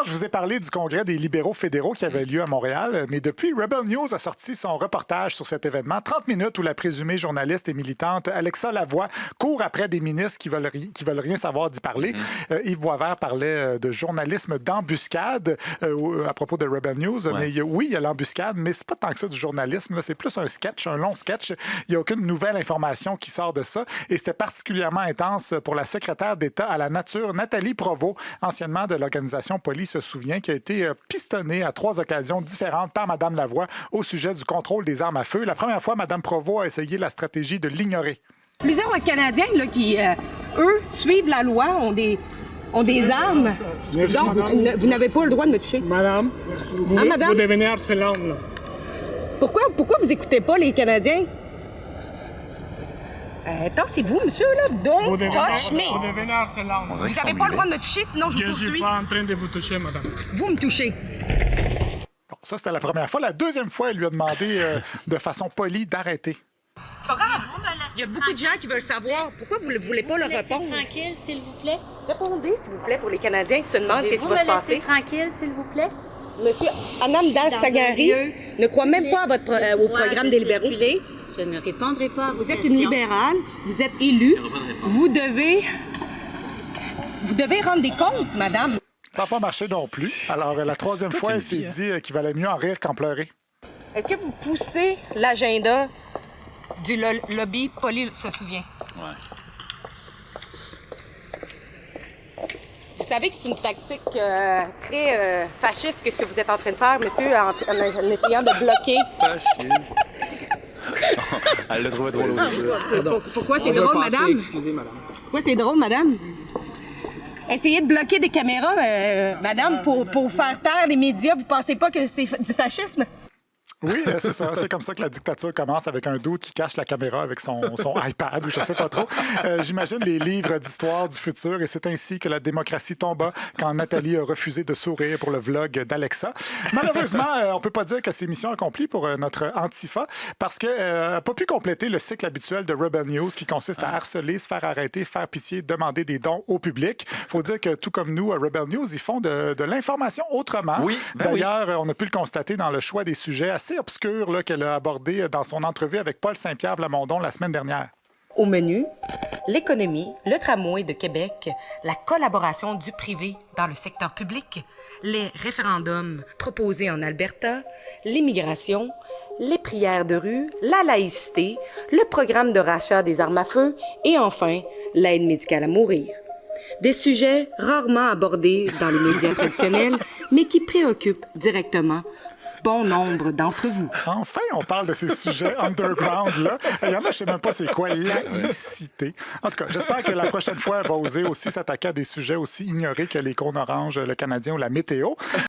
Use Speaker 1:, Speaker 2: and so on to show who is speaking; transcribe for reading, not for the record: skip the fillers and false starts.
Speaker 1: Hier, je vous ai parlé du congrès des libéraux fédéraux qui avait lieu à Montréal, mais depuis, Rebel News a sorti son reportage sur cet événement, 30 minutes où la présumée journaliste et militante Alexa Lavoie court après des ministres qui veulent rien savoir d'y parler. Yves Boisvert parlait de journalisme d'embuscade à propos de Rebel News, mais oui, il y a l'embuscade, mais c'est pas tant que ça du journalisme, là, c'est plus un sketch, un long sketch. Il n'y a aucune nouvelle information qui sort de ça, et c'était particulièrement intense pour la secrétaire d'État à la nature, Nathalie Provost, anciennement de l'organisation Police se souvient, qui a été pistonnée à 3 occasions différentes par Mme Lavoie au sujet du contrôle des armes à feu. La première fois, Mme Provost a essayé la stratégie de l'ignorer.
Speaker 2: Plusieurs Canadiens là, qui, eux, suivent la loi, ont des armes.
Speaker 3: Merci
Speaker 2: Donc,
Speaker 3: beaucoup.
Speaker 2: vous n'avez pas le droit de me toucher.
Speaker 3: Madame,
Speaker 2: madame?
Speaker 3: vous devenez harcelante, là.
Speaker 2: Pourquoi vous écoutez pas les Canadiens? Tassez-vous, monsieur, là. Don't touch me.
Speaker 3: Vous devenez harcelante.
Speaker 2: Vous n'avez pas le droit de me toucher, sinon je vous
Speaker 3: Je ne suis
Speaker 2: poursuis.
Speaker 3: pas en train de vous toucher, madame.
Speaker 2: Vous me touchez.
Speaker 1: Bon, ça, c'était la première fois. La deuxième fois, elle lui a demandé de façon polie d'arrêter.
Speaker 2: C'est pas grave. Il y a beaucoup de gens qui veulent savoir. Pourquoi vous ne voulez pas leur répondre?
Speaker 4: Tranquille, s'il vous plaît.
Speaker 2: Répondez, s'il vous plaît, pour les Canadiens qui se demandent qu'est-ce qui va se
Speaker 4: Vous me laissez
Speaker 2: passer.
Speaker 4: tranquille, s'il vous plaît.
Speaker 2: Monsieur Anam Das Sagari ne croit même pas à au programme des libéraux.
Speaker 4: Je ne répondrai pas à vos
Speaker 2: Vous êtes
Speaker 4: questions.
Speaker 2: une libérale, vous êtes élue. Vous devez rendre des comptes, madame.
Speaker 1: Ça n'a pas marché non plus. Alors, la troisième fois, elle s'est dit qu'il valait mieux en rire qu'en pleurer.
Speaker 2: Est-ce que vous poussez l'agenda du lobby Poli se souvient?
Speaker 5: Ouais.
Speaker 2: Vous savez que c'est une tactique très fasciste que ce que vous êtes en train de faire, monsieur, en essayant de bloquer.
Speaker 5: Elle l'a trouvé drôle aussi.
Speaker 2: Pourquoi c'est drôle, madame?
Speaker 3: Excusez, madame.
Speaker 2: Pourquoi c'est drôle, madame? Essayez de bloquer des caméras, madame, pour faire taire les médias. Vous pensez pas que c'est du fascisme?
Speaker 1: Oui, c'est ça. C'est comme ça que la dictature commence, avec un doute qui cache la caméra avec son iPad ou je sais pas trop. J'imagine les livres d'histoire du futur, et c'est ainsi que la démocratie tomba quand Nathalie a refusé de sourire pour le vlog d'Alexa. Malheureusement, on peut pas dire que c'est mission accomplie pour notre Antifa, parce qu'elle n'a pas pu compléter le cycle habituel de Rebel News qui consiste à harceler, se faire arrêter, faire pitié, demander des dons au public. Faut dire que tout comme nous, à Rebel News, ils font de l'information autrement.
Speaker 5: Oui,
Speaker 1: D'ailleurs, on a pu le constater dans le choix des sujets assez obscur là, qu'elle a abordé dans son entrevue avec Paul Saint-Pierre Plamondon la semaine dernière.
Speaker 2: Au menu, l'économie, le tramway de Québec, la collaboration du privé dans le secteur public, les référendums proposés en Alberta, l'immigration, les prières de rue, la laïcité, le programme de rachat des armes à feu et enfin l'aide médicale à mourir. Des sujets rarement abordés dans les médias traditionnels, mais qui préoccupent directement bon nombre d'entre vous.
Speaker 1: Enfin, on parle de ces sujets underground-là. Il y en a, je ne sais même pas c'est quoi, laïcité. En tout cas, j'espère que la prochaine fois, elle va oser aussi s'attaquer à des sujets aussi ignorés que les cônes oranges, le Canadien ou la météo.